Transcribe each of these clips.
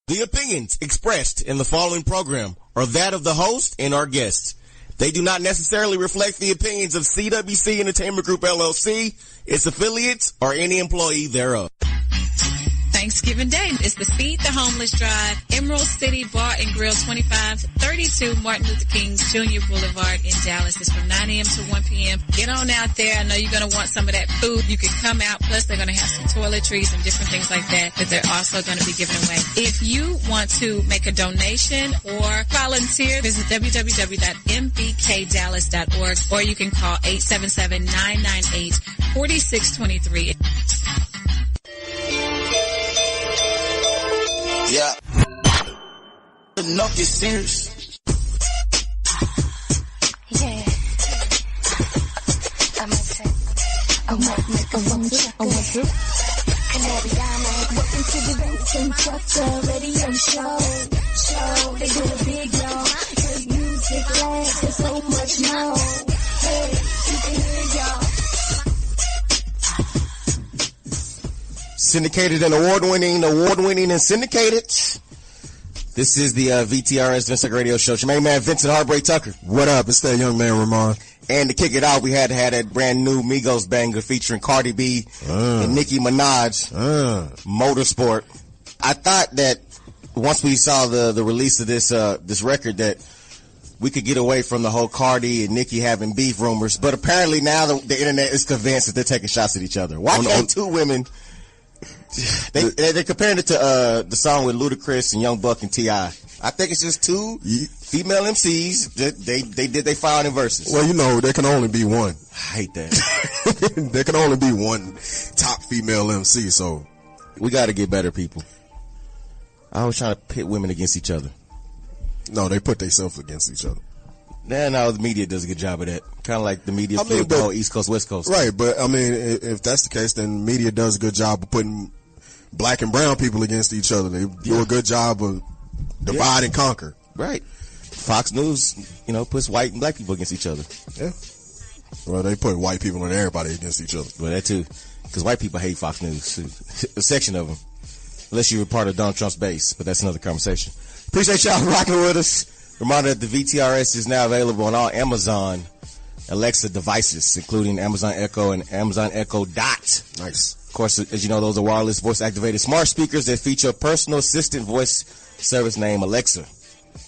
The opinions expressed in the following program are that of the host and our guests. They do not necessarily reflect the opinions of CWC Entertainment Group, LLC, its affiliates, or any employee thereof. Thanksgiving Day is the Feed the Homeless Drive, Emerald City Bar and Grill, 2532 Martin Luther King Jr. Boulevard in Dallas. It's from 9 a.m. to 1 p.m. Get on out there. I know you're going to want some of that food. You can come out. Plus, they're going to have some toiletries and different things like that they're also going to be giving away. If you want to make a donation or volunteer, visit www.mbkdallas.org, or you can call 877-998-4623. Yeah. Enough is serious. Yeah. I might make a woman check. Canary Diamond, welcome to the Vincent radio show. They do it big, y'all. Cause music lasts and so much more. Hey, you can hear y'all. Syndicated and award-winning and syndicated. This is the VTRS Vincent radio show. It's your main man, Vincent Heartbreak Tucker. What up? It's that young man, Remon. And to kick it out, we had to have that brand new Migos banger featuring Cardi B and Nicki Minaj, Motorsport. I thought that once we saw the release of this record that we could get away from the whole Cardi and Nicki having beef rumors. But apparently now the internet is convinced that they're taking shots at each other. Why can't two women... They're comparing it to the song with Ludacris and Young Buck and T.I. I think it's just two female MCs that they did they filed in verses. Well, you know, there can only be one. I hate that. There can only be one top female MC, so we got to get better, people. I was trying to pit women against each other. No, they put themselves against each other. No, the media does a good job of that. Kind of like the media flipped the whole East Coast, West Coast. Right, but I mean, if that's the case, then media does a good job of putting black and brown people against each other. They do a good job of divide and conquer. Right. Fox News, puts white and black people against each other. Yeah. Well, they put white people and everybody against each other. Well, that too. Because white people hate Fox News. A section of them. Unless you're a part of Donald Trump's base. But that's another conversation. Appreciate y'all rocking with us. Reminder that the VTRS is now available on all Amazon Alexa devices, including Amazon Echo and Amazon Echo Dot. Nice. Of course, as you know, those are wireless voice-activated smart speakers that feature a personal assistant voice service named Alexa.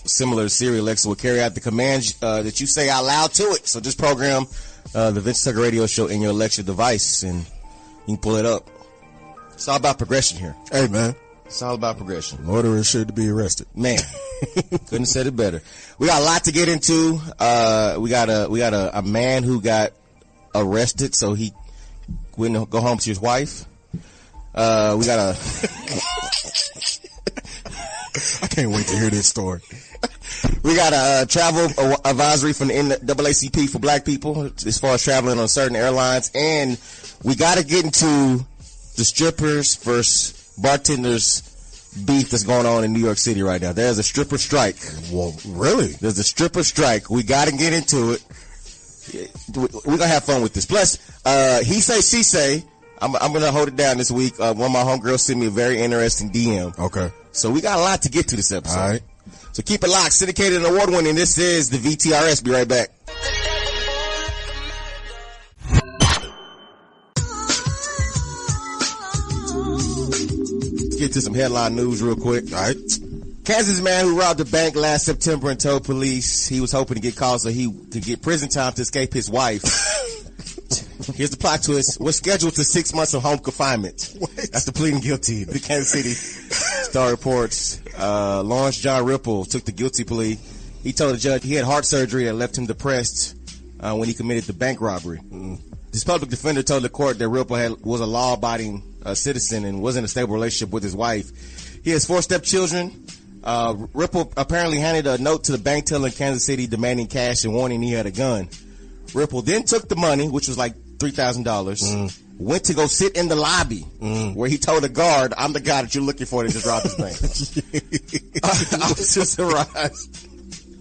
Similar to Siri, Alexa will carry out the commands that you say out loud to it. So just program the Vincent Tucker Radio Show in your Alexa device, and you can pull it up. It's all about progression here. Hey, man. It's all about progression. Loitering should to be arrested. Man, couldn't have said it better. We got a lot to get into. We got a man who got arrested, so he wouldn't go home to his wife. We got a. I can't wait to hear this story. We got a travel advisory from the NAACP for black people as far as traveling on certain airlines, and we got to get into the strippers versus bartenders beef that's going on in New York City right now. There's a stripper strike. Well, really? There's a stripper strike. We got to get into it. We're going to have fun with this. Plus, he say, she say. I'm going to hold it down this week. One of my homegirls sent me a very interesting DM. Okay. So we got a lot to get to this episode. All right. So keep it locked. Syndicated and award-winning. This is the VTRS. Be right back. Get to some headline news real quick. All right. Kansas man who robbed a bank last September and told police he was hoping to get caught so he could get prison time to escape his wife. Here's the plot twist. Was scheduled to 6 months of home confinement. What? That's the pleading guilty. The Kansas City Star reports. Lawrence John Ripple took the guilty plea. He told the judge he had heart surgery that left him depressed when he committed the bank robbery. His public defender told the court that Ripple was a law-abiding citizen and was in a stable relationship with his wife. He has 4 stepchildren. Ripple apparently handed a note to the bank teller in Kansas City demanding cash and warning he had a gun. Ripple then took the money, which was like $3,000, went to go sit in the lobby where he told the guard, I'm the guy that you're looking for that just robbed this bank. Officers arrived.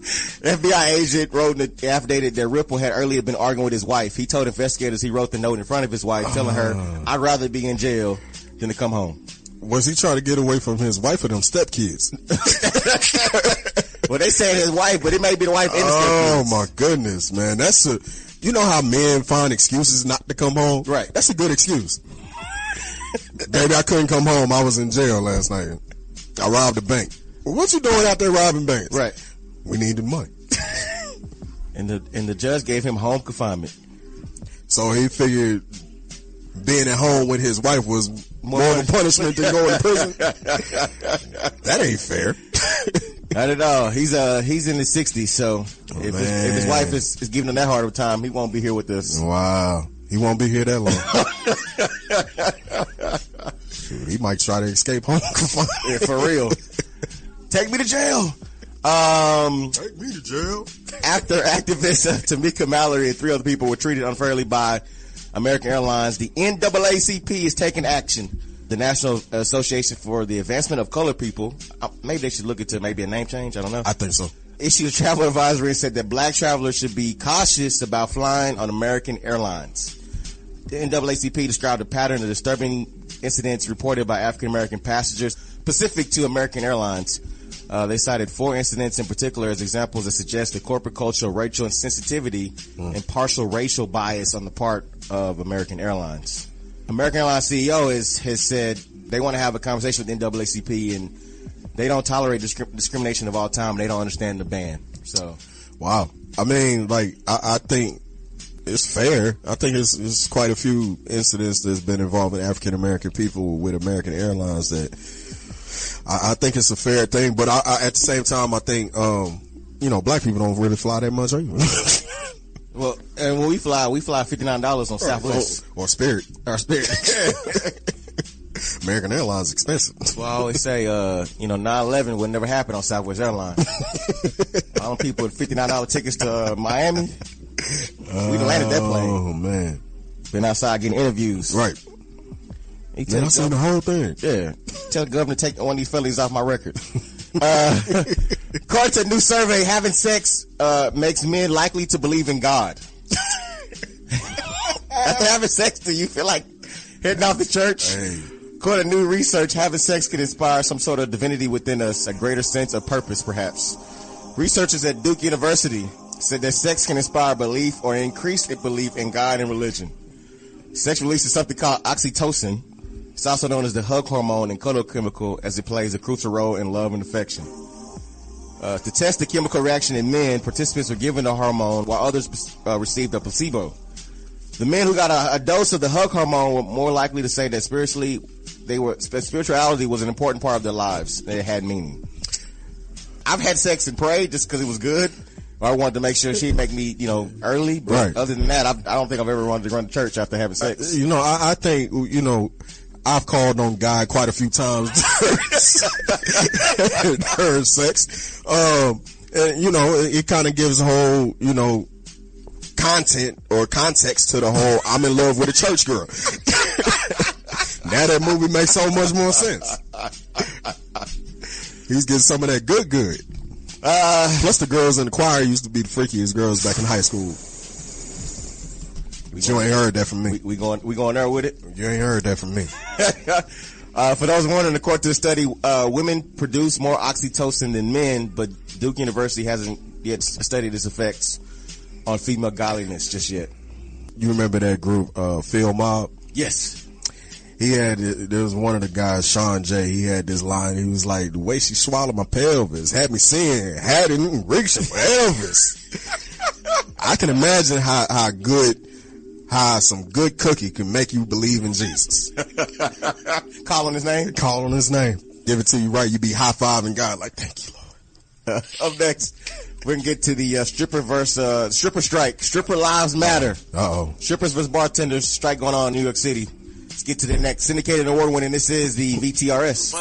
FBI agent wrote in the affidavit that Ripple had earlier been arguing with his wife. He told investigators he wrote the note in front of his wife telling her, I'd rather be in jail than to come home. Was he trying to get away from his wife or them stepkids? Well, they said his wife, but it may be the wife and the Oh stepkids. my goodness, man. You know how men find excuses not to come home? Right. That's a good excuse. Baby, I couldn't come home. I was in jail last night. I robbed a bank. Well, what you doing out there robbing banks? Right. We needed money. And the judge gave him home confinement. So he figured being at home with his wife was more of a punishment than going to prison. That ain't fair. Not at all. He's in his 60s, so if his wife is giving him that hard of a time, he won't be here with us. Wow. He won't be here that long. Shoot, he might try to escape home confinement. Yeah, for real. Take me to jail. Take me to jail. After activist Tamika Mallory and 3 other people were treated unfairly by American Airlines, the NAACP is taking action. The National Association for the Advancement of Colored People, maybe they should look into maybe a name change. I don't know. I think so. Issued a travel advisory and said that black travelers should be cautious about flying on American Airlines. The NAACP described a pattern of disturbing incidents reported by African American passengers specific to American Airlines. They cited 4 incidents in particular as examples that suggest the corporate culture of racial insensitivity and partial racial bias on the part of American Airlines. American Airlines CEO has said they want to have a conversation with NAACP, and they don't tolerate discrimination of all time. They don't understand the ban. So, wow. I mean, like, I think it's fair. I think it's quite a few incidents that's been involving African American people with American Airlines that I think it's a fair thing. But I at the same time, I think, black people don't really fly that much either. Well, and when we fly $59 on Southwest. Or Spirit. Or Spirit. American Airlines is expensive. Well, I always say, 9/11 would never happen on Southwest Airlines. All them people with $59 tickets to Miami, we landed that plane. Oh, man. Been outside getting interviews. Right. He Man, I seen the whole thing. Yeah. Tell the governor to take one of these felonies off my record. According to a new survey, having sex makes men likely to believe in God. After having sex, do you feel like heading off to church? Hey. According to new research, having sex can inspire some sort of divinity within us, a greater sense of purpose, perhaps. Researchers at Duke University said that sex can inspire belief or increase belief in God and religion. Sex releases something called oxytocin. It's also known as the hug hormone and cuddle chemical, as it plays a crucial role in love and affection. To test the chemical reaction in men, participants were given the hormone while others received a placebo. The men who got a dose of the hug hormone were more likely to say that spirituality was an important part of their lives. It had meaning. I've had sex and prayed just because it was good. I wanted to make sure she'd make me, early. But right. Other than that, I don't think I've ever wanted to run to church after having sex. I think, I've called on God quite a few times during sex. And, it kind of gives a whole, content or context to the whole I'm in love with a church girl. Now that movie makes so much more sense. He's getting some of that good. Plus the girls in the choir used to be the freakiest girls back in high school. You ain't heard that from me. We going there with it? You ain't heard that from me. For those wondering, according to the study, women produce more oxytocin than men, but Duke University hasn't yet studied its effects on female godliness just yet. You remember that group, Phil Mobb? Yes. There was one of the guys, Sean J. He had this line. He was like, the way she swallowed my pelvis had me seeing, had it reaching for Elvis. I can imagine how some good cookie can make you believe in Jesus. Calling his name? Calling his name. Give it to you right. You be high-fiving God like, thank you, Lord. Up next, we're going to get to the stripper strike. Stripper lives matter. Uh-oh. Strippers versus bartenders strike going on in New York City. Let's get to the next. Syndicated award winning. This is the VTRS.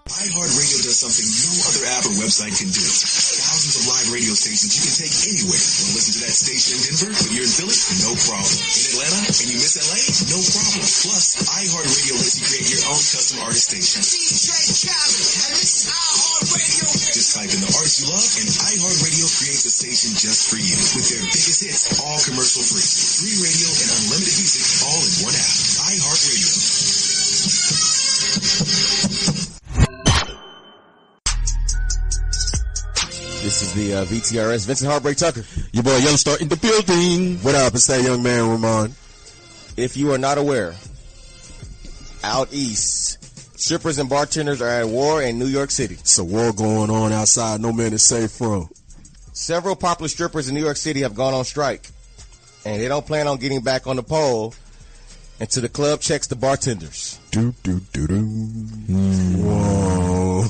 iHeartRadio does something no other app or website can do. Thousands of live radio stations you can take anywhere. Want to listen to that station in Denver, but you're in Philly? No problem. In Atlanta, and you miss LA? No problem. Plus, iHeartRadio lets you create your own custom artist station. DJ Khaled, and this is iHeartRadio. Just type in the artists you love, and iHeartRadio creates a station just for you. With their biggest hits, all commercial free. Free radio and unlimited music, all in one app. This is the VTRS. Vincent Heartbreak Tucker. Your boy Yellostar in the building. What up? It's that young man, Remon. If you are not aware, out east, strippers and bartenders are at war in New York City. It's a war going on outside. No man is safe from. Several popular strippers in New York City have gone on strike, and they don't plan on getting back on the pole until the club checks the bartenders. Whoa.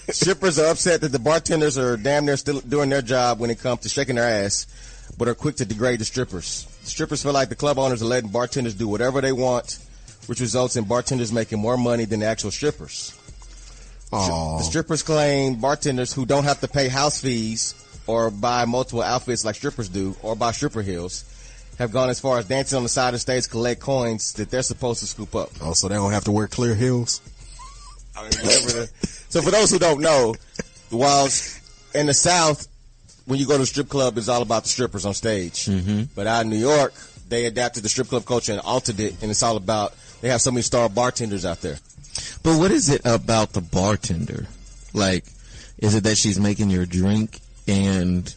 Strippers are upset that the bartenders are damn near still doing their job when it comes to shaking their ass, but are quick to degrade the strippers. Strippers feel like the club owners are letting bartenders do whatever they want, which results in bartenders making more money than the actual strippers. The strippers claim bartenders who don't have to pay house fees or buy multiple outfits like strippers do, or buy stripper heels, have gone as far as dancing on the side of the stage to collect coins that they're supposed to scoop up. Oh, so they don't have to wear clear heels? I mean, so for those who don't know, whilst in the South, when you go to a strip club, it's all about the strippers on stage. Mm-hmm. But out in New York, they adapted the strip club culture and altered it, and it's all about, they have so many star bartenders out there. But what is it about the bartender? Like, is it that she's making your drink and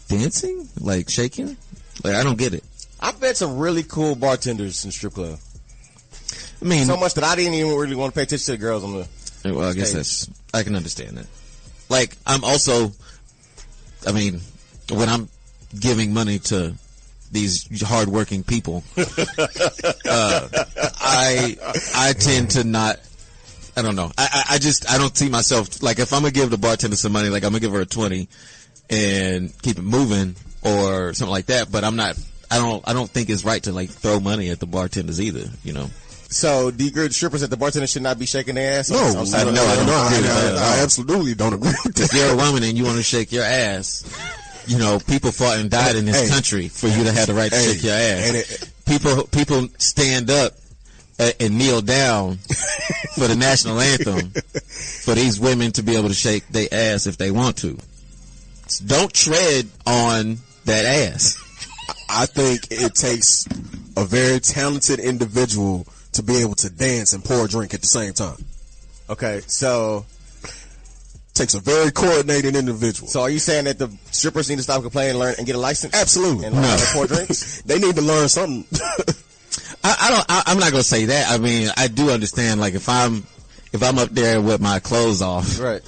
dancing? Like, shaking? Like, I don't get it. I've met some really cool bartenders in the strip club. I mean, so much that I didn't even really want to pay attention to the girls on the well, I guess I can understand that. Like, I'm also, I mean, when I'm giving money to these hardworking people, I tend to not, I don't know. I don't see myself, like, if I'm going to give the bartender some money, like, I'm going to give her a 20 and keep it moving or something like that, but I don't think it's right to, like, throw money at the bartenders either, you know? So, do you agree with strippers that the bartender should not be shaking their ass? No, I absolutely don't agree with that. If you're a woman and you want to shake your ass, you know, people fought and died in this country for you to have the right to shake your ass. People stand up and kneel down for the national anthem for these women to be able to shake their ass if they want to. So don't tread on that ass. I think it takes a very talented individual to be able to dance and pour a drink at the same time. Okay, so takes a very coordinated individual. So are you saying that the strippers need to stop complaining and learn and get a license? Absolutely. And learn how to pour drinks? They need to learn something. I'm not gonna say that. I mean, I do understand, like, if I'm up there with my clothes off, right,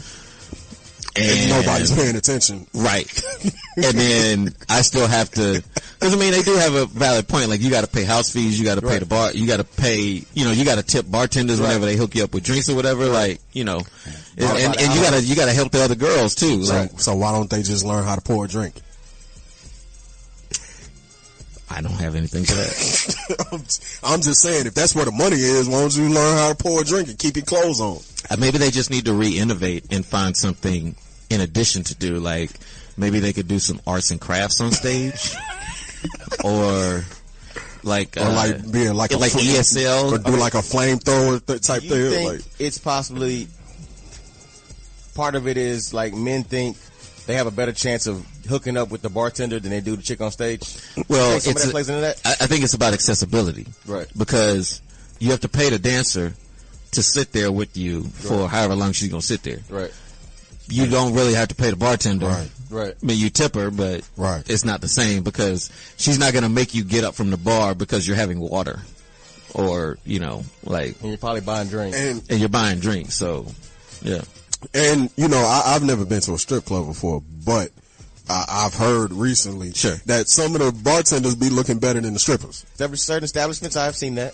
and nobody's paying attention, right, and then I still have to, because I mean, they do have a valid point. Like, you got to pay house fees, you got to pay the bar, you got to pay, you know, you got to tip bartenders whenever they hook you up with drinks or whatever. Like, you know, and you got to help the other girls too. Like, so why don't they just learn how to pour a drink? I don't have anything to that. I'm just saying, if that's where the money is, why don't you learn how to pour a drink and keep your clothes on? Maybe they just need to re-innovate and find something in addition to do. Like, maybe they could do some arts and crafts on stage, or like being like ESL, or do like a flamethrower type thing. Think like, it's possibly part of it is like men think they have a better chance of hooking up with the bartender than they do the chick on stage. Well, that plays into that? I think it's about accessibility, right? Because you have to pay the dancer to sit there with you for however long she's gonna sit there, right? You don't really have to pay the bartender, right? I mean, you tip her, but it's not the same because she's not gonna make you get up from the bar because you're having water, or you know, like, and you're probably buying drinks, and you're buying drinks, so yeah. And, you know, I've never been to a strip club before, but I've heard recently that some of the bartenders be looking better than the strippers. There were certain establishments, I've seen that.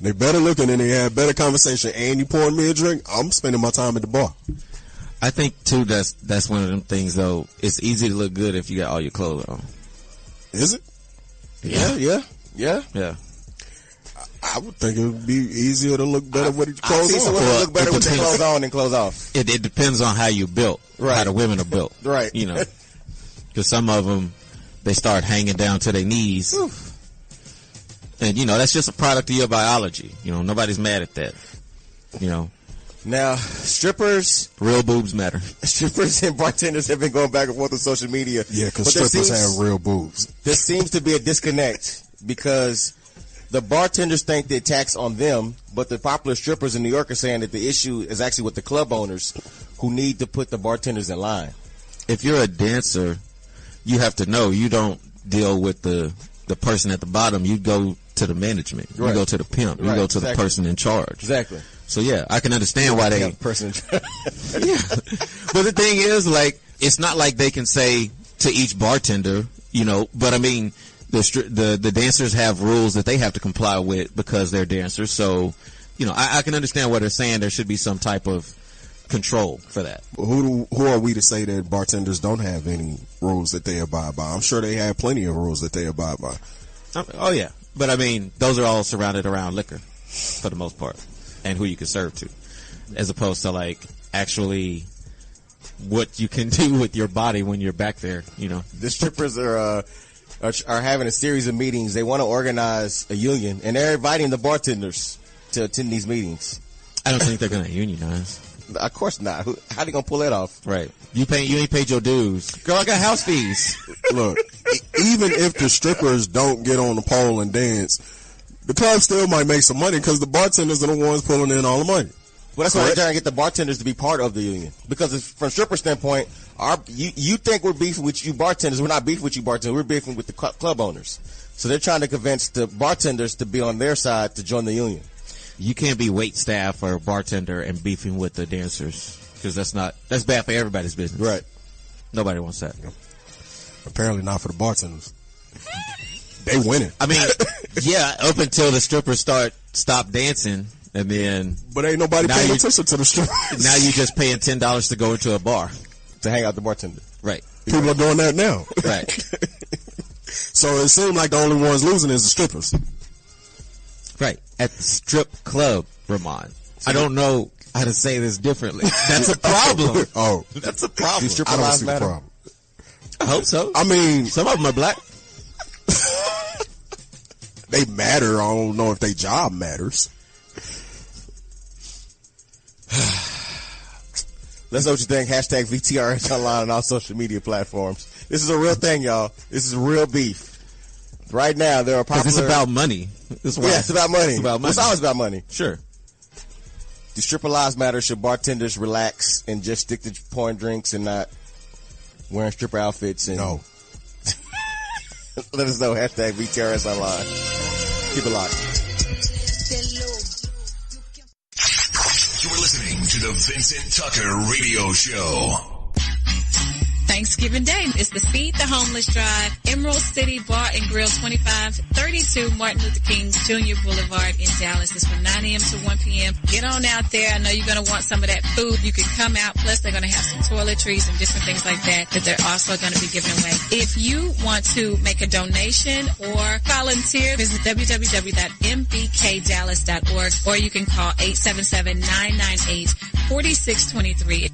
They better looking and they have better conversation. And you pouring me a drink, I'm spending my time at the bar. I think, too, that's one of them things, though. It's easy to look good if you got all your clothes on. Is it? Yeah. I would think it would be easier to look better with your clothes on. Someone look better with their clothes on than clothes off. It depends on how you built, how the women are built, right? You know, because some of them they start hanging down to their knees, and you know that's just a product of your biology. You know, nobody's mad at that. You know. Now, strippers, real boobs matter. Strippers and bartenders have been going back and forth on social media. Yeah, because strippers have real boobs. There seems to be a disconnect because The bartenders think the attack's on them, but the popular strippers in New York are saying that the issue is actually with the club owners who need to put the bartenders in line. If you're a dancer, you have to know you don't deal with the person at the bottom. You go to the management. You go to the pimp. You go to the person in charge. Exactly. So yeah, I can understand why they person in charge. Yeah. But the thing is, like, it's not like they can say to each bartender, you know, but I mean, the dancers have rules that they have to comply with because they're dancers. So, you know, I can understand what they're saying. There should be some type of control for that. Who are we to say that bartenders don't have any rules that they abide by? I'm sure they have plenty of rules that they abide by. Oh yeah, but I mean, those are all surrounded around liquor for the most part, and who you can serve to, as opposed to like actually what you can do with your body when you're back there. You know, the strippers are having a series of meetings. They want to organize a union, and they're inviting the bartenders to attend these meetings. I don't think they're going to unionize. Of course not. How they gonna pull that off? Right. You ain't paid your dues. Girl, I got house fees. Look, even if the strippers don't get on the pole and dance, the club still might make some money because the bartenders are the ones pulling in all the money. Well, that's why they're trying to get the bartenders to be part of the union. Because from stripper standpoint, you think we're beefing with you bartenders. We're not beefing with you bartenders. We're beefing with the club owners. So they're trying to convince the bartenders to be on their side to join the union. You can't be wait staff or a bartender and beefing with the dancers because that's bad for everybody's business. Right. Nobody wants that. Apparently not for the bartenders. They winning. I mean, yeah, up until the strippers stop dancing, and then. But ain't nobody paying attention to the strippers. Now you just paying $10 to go into a bar to hang out the bartender. Right. People are doing that now. Right. So it seems like the only ones losing is the strippers. Right. At the strip club, Remon. I don't know how to say this differently. That's a problem. Oh. That's a problem. Do stripper lives matter? Problem. I hope so. I mean. Some of them are black. They matter. I don't know if their job matters. Let's know what you think. Hashtag VTRS online on all social media platforms. This is a real thing, y'all. This is real beef. Right now, there are popular... It's about money. It's about money. It's about money. It's always about money. Sure. Do stripper lives matter? Should bartenders relax and just stick to pouring drinks and not wearing stripper outfits? And no. Let us know. Hashtag VTRS online. Keep it locked. You are listening to the Vincent Tucker Radio Show. Thanksgiving Day is the Feed the Homeless Drive, Emerald City Bar and Grill, 2532 Martin Luther King Jr. Boulevard in Dallas. It's from 9 a.m. to 1 p.m. Get on out there. I know you're going to want some of that food. You can come out. Plus, they're going to have some toiletries and different things like that they're also going to be giving away. If you want to make a donation or volunteer, visit www.mbkdallas.org or you can call 877-998-4623.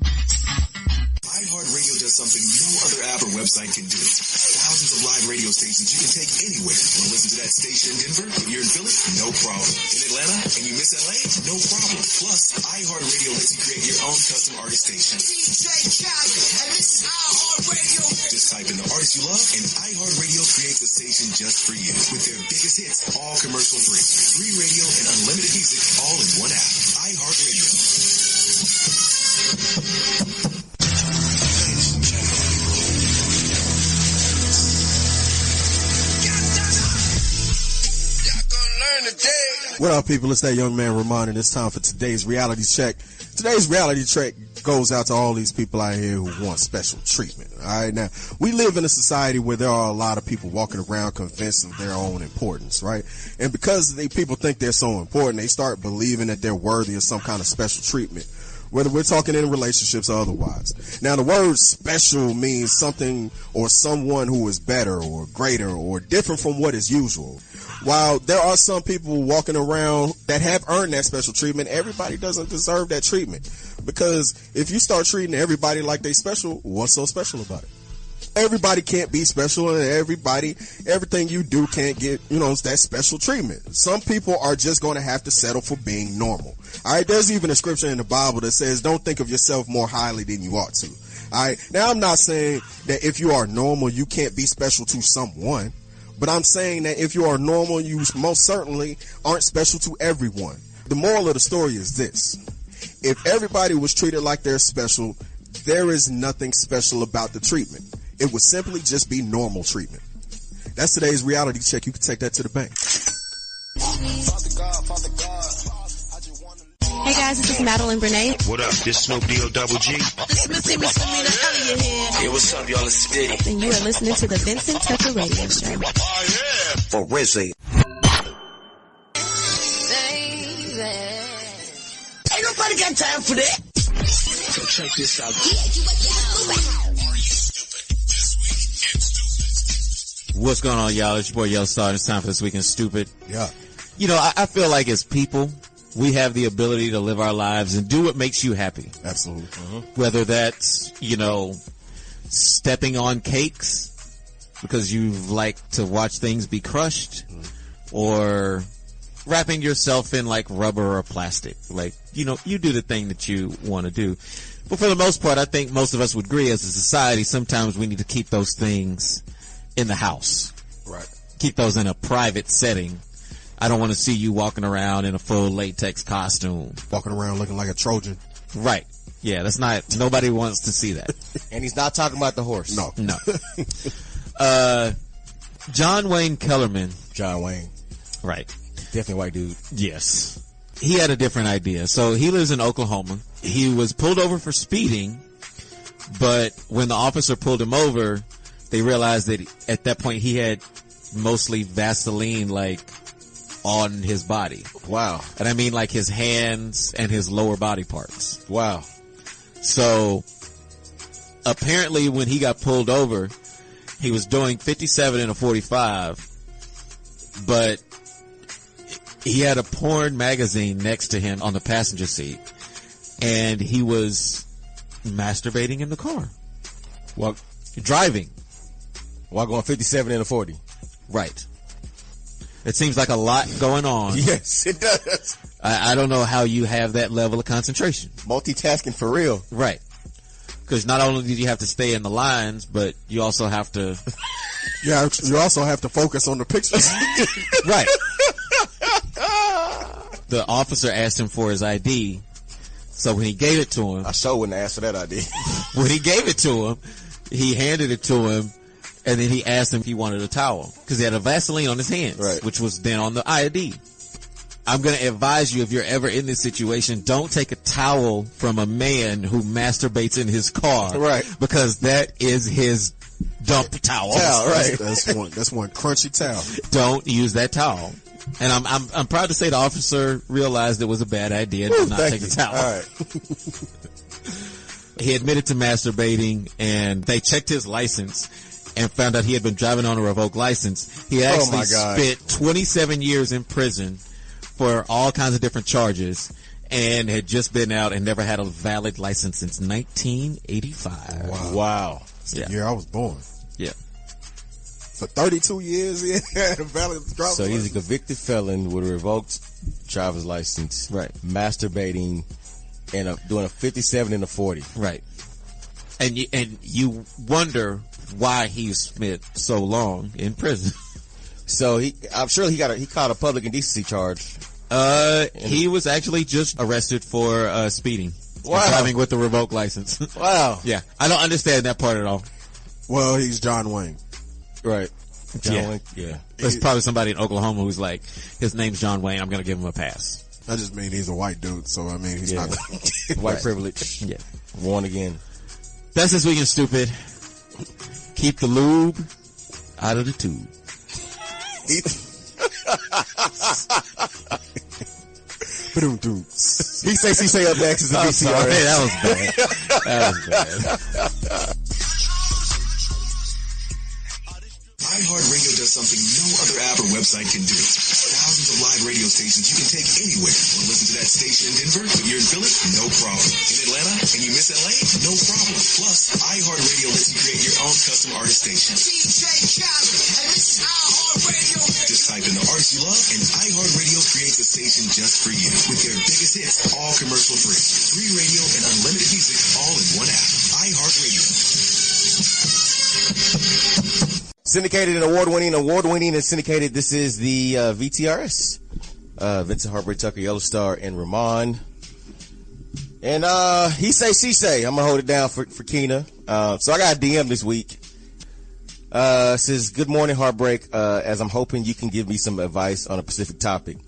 iHeartRadio does something no other app or website can do. Thousands of live radio stations you can take anywhere. Want to listen to that station in Denver? But you're in Philly? No problem. In Atlanta? And you miss LA? No problem. Plus, iHeartRadio lets you create your own custom artist station. DJ Khaled, and this is iHeartRadio. Just type in the artist you love, and iHeartRadio creates a station just for you. With their biggest hits, all commercial free. Free radio and unlimited music all in one app. iHeartRadio. What up, people? It's that young man Remon, and it's time for today's reality check. Today's reality check goes out to all these people out here who want special treatment. All right, now we live in a society where there are a lot of people walking around convinced of their own importance, right? And because people think they're so important, they start believing that they're worthy of some kind of special treatment, whether we're talking in relationships or otherwise. Now, the word special means something or someone who is better or greater or different from what is usual. While there are some people walking around that have earned that special treatment, everybody doesn't deserve that treatment. Because if you start treating everybody like they special, what's so special about it? Everybody can't be special, and everything you do can't get, that special treatment. Some people are just going to have to settle for being normal. All right, there's even a scripture in the Bible that says, don't think of yourself more highly than you ought to. All right, now I'm not saying that if you are normal, you can't be special to someone. But I'm saying that if you are normal, you most certainly aren't special to everyone. The moral of the story is this. If everybody was treated like they're special, there is nothing special about the treatment. It would simply just be normal treatment. That's today's reality check. You can take that to the bank. Hey guys, this is Madeline Brene. What up? This Snoop D-O Double G. This is Missy Misdemeanor. How are you here? Hey, what's up, y'all? It's Diddy. And you are listening to the Vincent Tucker Radio Show. Oh, yeah. For Rizzy. Ain't nobody got time for that. So check this out. What's going on, y'all? It's your boy Yellostar. It's time for This Week in Stupid. Yeah. You know, I feel like as people, we have the ability to live our lives and do what makes you happy. Absolutely. Whether that's, you know, stepping on cakes because you like to watch things be crushed, or wrapping yourself in like rubber or plastic. Like, you know, you do the thing that you want to do. But for the most part, I think most of us would agree as a society, sometimes we need to keep those things in the house. Right. Keep those in a private setting. I don't want to see you walking around in a full latex costume. Walking around looking like a Trojan. Right. Yeah, that's not, nobody wants to see that. And he's not talking about the horse. No. John Wayne Kellerman. John Wayne. Right. Definitely white dude. Yes. He had a different idea. So he lives in Oklahoma. He was pulled over for speeding, but when the officer pulled him over, they realized that at that point he had mostly Vaseline, like, on his body. Wow. And I mean like his hands and his lower body parts. Wow. So apparently when he got pulled over, he was doing 57 in a 45, but he had a porn magazine next to him on the passenger seat, and he was masturbating in the car. Well, driving. While going 57 in a 40. Right. It seems like a lot going on. Yes, it does. I don't know how you have that level of concentration. Multitasking for real. Right. Because not only did you have to stay in the lines, but you also have to... Yeah, you also have to focus on the pictures. Right. The officer asked him for his ID, so when he gave it to him... I sure wouldn't ask for that ID. When he gave it to him, he handed it to him, and then he asked him if he wanted a towel, because he had a Vaseline on his hands, right, which was then on the ID. I'm going to advise you, if you're ever in this situation, don't take a towel from a man who masturbates in his car. Right. Because that is his dump towel. Right. That's one crunchy towel. Don't use that towel. And I'm proud to say the officer realized it was a bad idea and did not take a towel. All right. He admitted to masturbating, and they checked his license and found out he had been driving on a revoked license. He actually spent 27 years in prison for all kinds of different charges, and had just been out and never had a valid license since 1985. Wow. That's the year I was born. Yeah. For 32 years, he had a valid driver's license. So he's a convicted felon with a revoked driver's license. Right. Masturbating and doing a 57 and a 40. Right. And you wonder why he spent so long in prison. So I'm sure he caught a public indecency charge. He was actually just arrested for speeding. Wow. Driving with a revoked license. Wow. Yeah. I don't understand that part at all. Well, he's John Wayne. Right. John Wayne. Yeah. There's probably somebody in Oklahoma who's like, his name's John Wayne, I'm going to give him a pass. I just mean he's a white dude, so I mean he's not white privilege. Yeah. Born again. That's This Week in Stupid. Keep the lube out of the tube. He say up next is the VTRS. Hey, that was bad. iHeartRadio does something no other app or website can do. Thousands of live radio stations you can take anywhere. Want to listen to that station in Denver, but you're in Philly? No problem. In Atlanta and you miss LA? No problem. Plus, iHeartRadio lets you create your own custom artist station. DJ Khaled, and this is iHeartRadio. Just type in the artist you love, and iHeartRadio creates a station just for you. With their biggest hits, all commercial free. Free radio and unlimited music all in one app. iHeartRadio. Syndicated and award-winning and syndicated. This is the VTRS. Vincent, Heartbreak, Tucker, Yellostar, and Remon. And he say, she say. I'm gonna hold it down for Keena. So I got a DM this week. Says, good morning, Heartbreak. As I'm hoping you can give me some advice on a specific topic.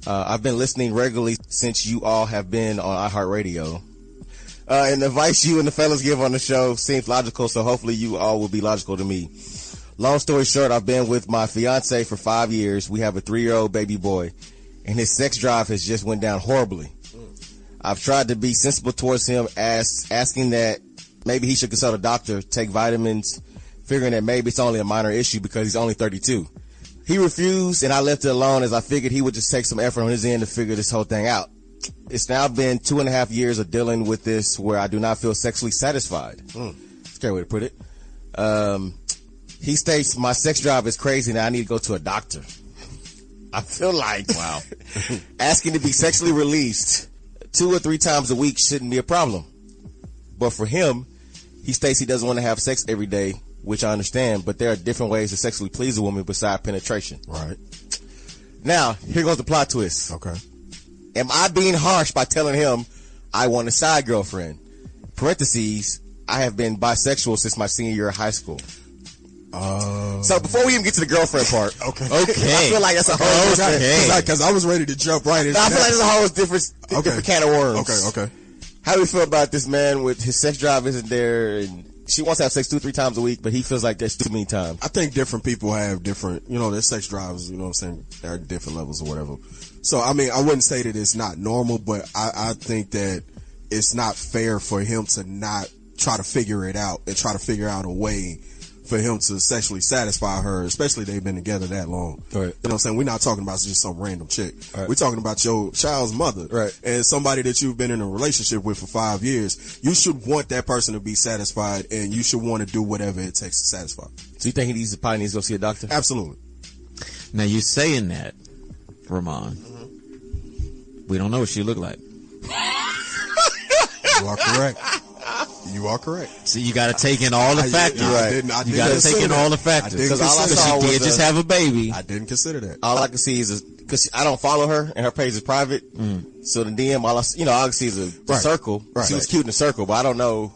I've been listening regularly since you all have been on iHeartRadio. And the advice you and the fellas give on the show seems logical, so hopefully you all will be logical to me. Long story short, I've been with my fiance for 5 years. We have a 3-year-old baby boy, and his sex drive has just went down horribly. I've tried to be sensible towards him, asking that maybe he should consult a doctor, take vitamins, figuring that maybe it's only a minor issue because he's only 32. He refused, and I left it alone as I figured he would just take some effort on his end to figure this whole thing out. It's now been 2.5 years of dealing with this where I do not feel sexually satisfied. That's a great way to put it. He states my sex drive is crazy and I need to go to a doctor. I feel like, wow, asking to be sexually released 2 or 3 times a week shouldn't be a problem. But for him, he states he doesn't want to have sex every day, which I understand, but there are different ways to sexually please a woman besides penetration. Right. Now, here goes the plot twist. Okay. Am I being harsh by telling him I want a side girlfriend? Parentheses, I have been bisexual since my senior year of high school. So before we even get to the girlfriend part, okay. I feel like that's a whole different, because I was ready to jump right in. I feel like there's a whole different can of worms. Okay. How do you feel about this man with his sex drive isn't there and she wants to have sex 2-3 times a week, but he feels like that's too many times? I think different people have different, their sex drives, you know what I'm saying, they're at different levels or whatever. So, I mean, I wouldn't say that it's not normal, but I think that it's not fair for him to not try to figure it out and try to figure out a way for him to sexually satisfy her, especially they've been together that long. Right. You know what I'm saying? We're not talking about just some random chick. Right. We're talking about your child's mother. Right. And somebody that you've been in a relationship with for 5 years. You should want that person to be satisfied and you should want to do whatever it takes to satisfy. So you think he probably needs to go see a doctor? Absolutely. Now you saying that, Remon, we don't know what she looked like. You are correct. You are correct. So you got to take in all the factors. You got to take in all the factors. Because all I saw she did just have a baby. I didn't consider that. All I can see is because I don't follow her and her page is private. So the DM, all I can see is the circle. Right. She was cute in the circle, but I don't know.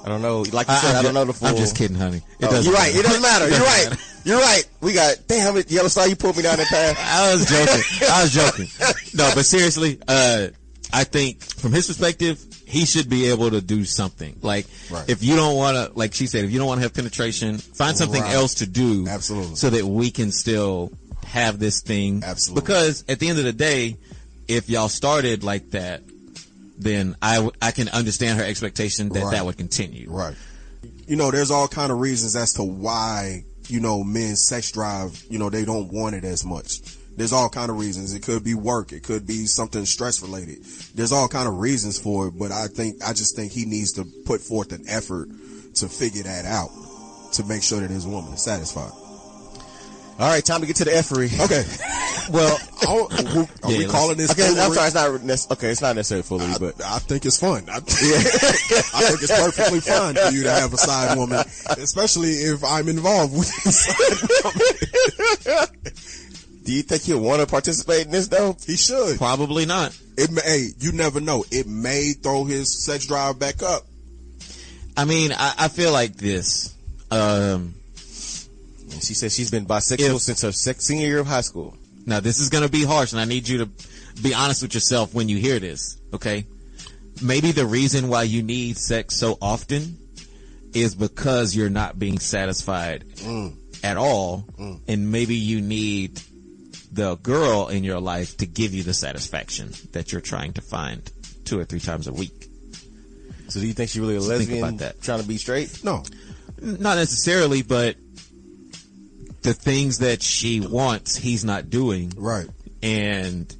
Like you said, I don't know the full. I'm just kidding, honey. You're right. It doesn't matter. You're right. You're right. We got, damn it, Yellostar, you pulled me down that path. I was joking. No, but seriously, I think from his perspective, he should be able to do something. Like, if you don't want to, like she said, if you don't want to have penetration, find something else to do. Absolutely. So that we can still have this thing. Absolutely. Because at the end of the day, if y'all started like that, then I can understand her expectation that that would continue. Right. There's all kind of reasons as to why, men's sex drive, they don't want it as much. There's all kind of reasons. It could be work. It could be something stress related. There's all kind of reasons for it, but I just think he needs to put forth an effort to figure that out to make sure that his woman is satisfied. All right, time to get to the effery. Okay. Well, are we calling this? Okay, I'm sorry. It's not necessarily foolery, but I think it's fun. I think it's perfectly fine for you to have a side woman, especially if I'm involved with the side woman. Do you think he'll want to participate in this, though? He should. Probably not. You never know. It may throw his sex drive back up. I mean, I feel like this. She says she's been bisexual since her senior year of high school. Now, this is going to be harsh, and I need you to be honest with yourself when you hear this, okay? Maybe the reason why you need sex so often is because you're not being satisfied at all, and maybe you need the girl in your life to give you the satisfaction that you're trying to find 2 or 3 times a week. So do you think she's really a lesbian trying to be straight? No. Not necessarily, but the things that she wants, he's not doing. Right. And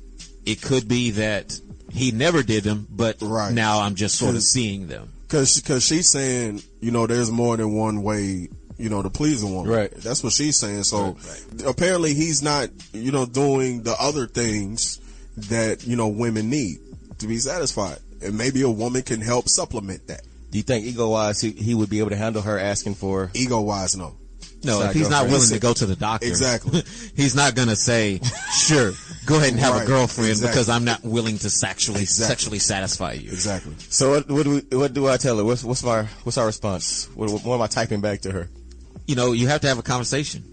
it could be that he never did them, but now I'm just sort of seeing them. Because she's saying, there's more than one way, to please a woman. Right. That's what she's saying. So apparently he's not, doing the other things that, women need to be satisfied. And maybe a woman can help supplement that. Do you think ego-wise he would be able to handle her asking for? Ego-wise, no. No, if he's not willing to go to the doctor, exactly, he's not going to say, "Sure, go ahead and have a girlfriend because I'm not willing to sexually satisfy you." Exactly. So what do I tell her? What's our response? What am I typing back to her? You have to have a conversation.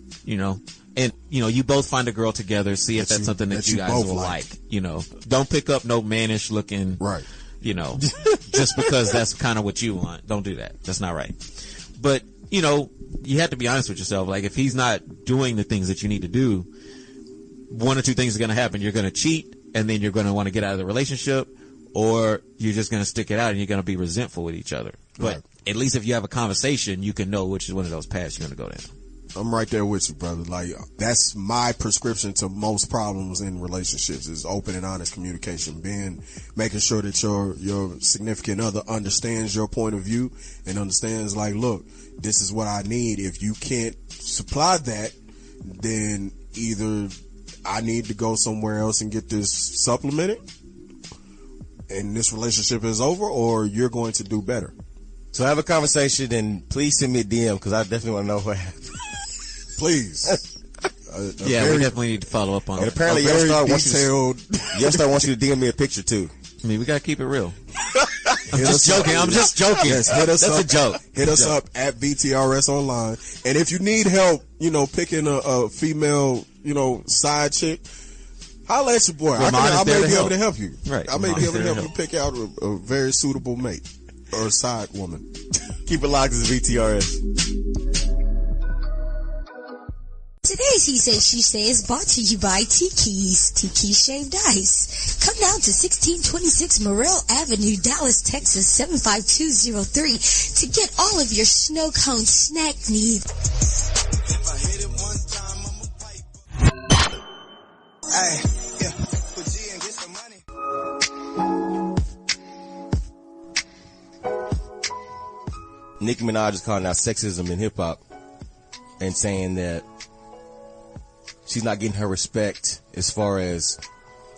And you both find a girl together, see if that's something that you guys will like. Don't pick up no mannish looking. Right. Just because that's kind of what you want. Don't do that. That's not right. But you have to be honest with yourself. Like, if he's not doing the things that you need to do, one or two things are going to happen. You're going to cheat, and then you're going to want to get out of the relationship, or you're just going to stick it out and you're going to be resentful with each other. But at least if you have a conversation, you can know which is one of those paths you're going to go down. I'm right there with you, brother. Like, that's my prescription to most problems in relationships is open and honest communication, making sure that your significant other understands your point of view and understands, like, look, this is what I need. If you can't supply that, then either I need to go somewhere else and get this supplemented and this relationship is over, or you're going to do better. So have a conversation and please send me a DM because I definitely want to know what happened. Please. We definitely need to follow up on and that. Apparently, Yellostar wants you to DM me a picture too. I mean, we gotta keep it real. I'm just joking. Yes, hit us That's up. a joke. Hit us up at VTRS online. And if you need help, picking a female, side chick, holla at your boy. I may be able to help you. Right. I may be able to help you pick out a very suitable mate or a side woman. Keep it locked as VTRS. Today's He Say, She Say is brought to you by Tiki's Shaved Ice. Come down to 1626 Morrell Avenue, Dallas, Texas, 75203 to get all of your snow cone snack needs. If I hit it one time, I'm a pipe. Hey, yeah, put G and get some money. Nicki Minaj is calling out sexism in hip hop and saying that she's not getting her respect as far as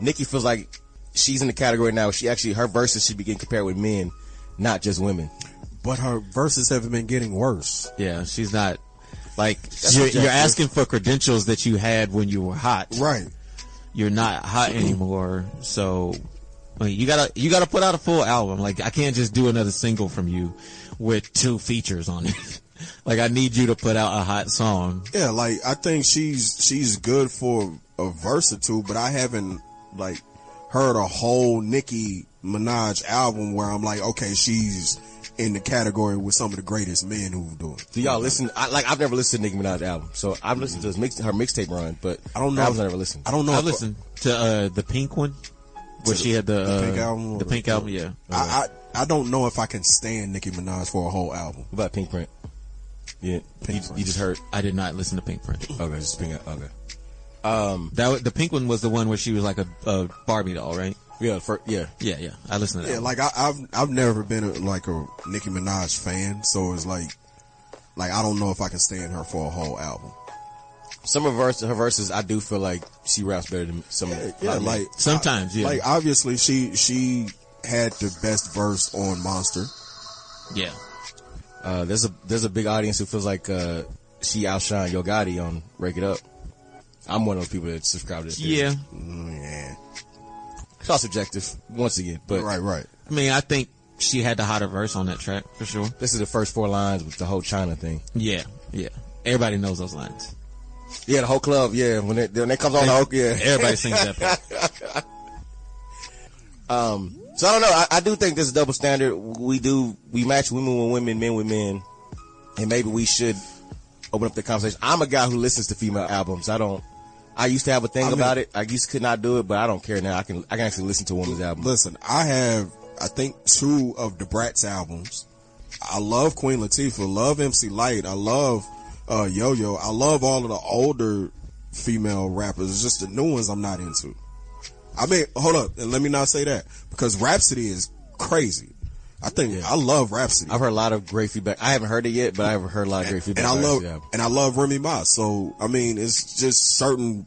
Nicki feels like she's in the category now. Her verses should be getting compared with men, not just women. But her verses haven't been getting worse. Yeah, she's not like you're asking for credentials that you had when you were hot. Right. You're not hot anymore, so you gotta put out a full album. Like, I can't just do another single from you with 2 features on it. Like, I need you to put out a hot song. Yeah, like, I think she's good for a verse or two, but I haven't, like, heard a whole Nicki Minaj album where I'm like, okay, she's in the category with some of the greatest men who do it. Do y'all listen? I've never listened to Nicki Minaj album, so I've listened to her mixtape run, but I don't know. I've never listened. I don't know. I listened to the pink one, where she had the pink album. The pink album, yeah. I don't know if I can stand Nicki Minaj for a whole album. What about Pink Print? Yeah, you just heard. I did not listen to Pink Print. Okay, just Pink. Okay. The pink one was the one where she was like a Barbie doll, right? Yeah, yeah. I listened to that. Yeah, like I've never been a Nicki Minaj fan, so it's like I don't know if I can stand her for a whole album. Some of her verses, I do feel like she raps better than some. Like sometimes, yeah. Like, obviously, she had the best verse on Monster. Yeah. There's a big audience who feels like she outshined Yo Gotti on Break It Up. I'm one of those people that subscribe to this. Yeah. Yeah. It's all subjective, once again. But right. I mean, I think she had the hotter verse on that track, for sure. This is the first 4 lines with the whole China thing. Yeah. Everybody knows those lines. Yeah, the whole club, yeah. When they comes on the whole, yeah. Everybody sings that part. So I don't know. I do think there's a double standard. We match women with women, men with men, and maybe we should open up the conversation. I'm a guy who listens to female albums. I used to have a thing about it. I used to could not do it, but I don't care now. I can actually listen to a woman's album. Listen, I have, I think, 2 of the Bratz albums. I love Queen Latifah, love MC Lyte, I love Yo-Yo. I love all of the older female rappers. It's just the new ones I'm not into. I mean, hold up, and let me not say that, because Rhapsody is crazy. I love Rhapsody. I've heard a lot of great feedback. I haven't heard it yet, but I've heard a lot of great feedback. And I love Remy Ma. So I mean, it's just certain.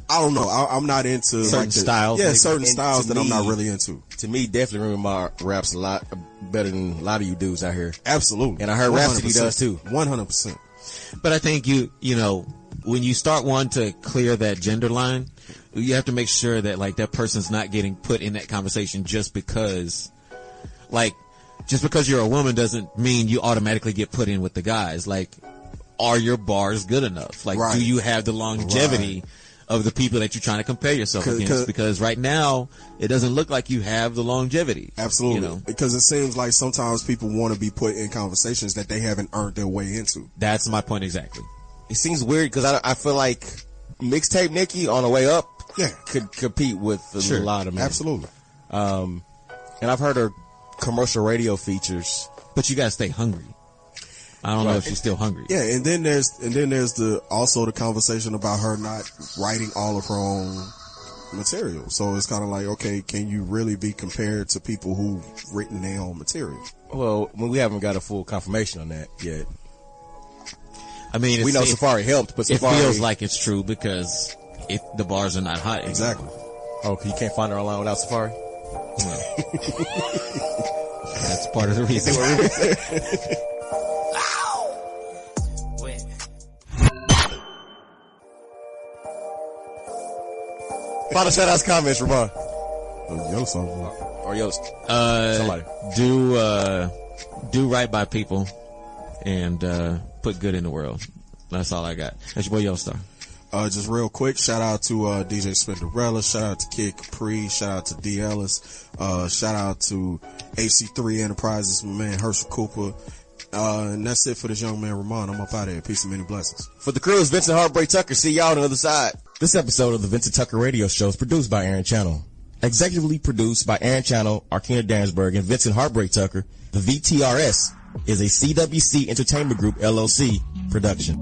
I don't know. I'm not into certain styles. Yeah, certain styles that I'm not really into. To me, definitely Remy Ma raps a lot better than a lot of you dudes out here. Absolutely. And I heard 100%. Rhapsody does too. 100%. But I think you know, when you start wanting to clear that gender line, you have to make sure that like that person's not getting put in that conversation just because you're a woman doesn't mean you automatically get put in with the guys. Like, are your bars good enough? Like, do you have the longevity of the people that you're trying to compare yourself against? Because right now, it doesn't look like you have the longevity. Absolutely. You know? Because it seems like sometimes people want to be put in conversations that they haven't earned their way into. That's my point exactly. It seems weird because I feel like mixtape Nicki on the way up could compete with a lot of men. Absolutely. And I've heard her commercial radio features. But you gotta stay hungry. I don't know if she's still hungry. Yeah, and then there's the conversation about her not writing all of her own material. So it's kind of like, okay, can you really be compared to people who've written their own material? Well, we haven't got a full confirmation on that yet. I mean, we know Safari helped, but Safari, it feels like it's true because if the bars are not hot. Exactly. Oh, you can't find her online without Safari? No. That's part of the reason. Final shout outs, comments, Remon. Or Yost. Somebody. Do right by people and put good in the world. That's all I got. That's your boy Yellostar. Just real quick, shout out to DJ Spinderella, shout out to Kid Capri, shout out to D. Ellis, shout out to HC3 Enterprises, my man Herschel Cooper. And that's it for this young man Remon. I'm up out of here. Peace and many blessings. For the crew, it's Vincent Heartbreak Tucker. See y'all on the other side. This episode of the Vincent Tucker Radio Show is produced by Aaron Channel. Executively produced by Aaron Channel, Arkina Dansberg, and Vincent Heartbreak Tucker. The VTRS is a CWC Entertainment Group LLC production.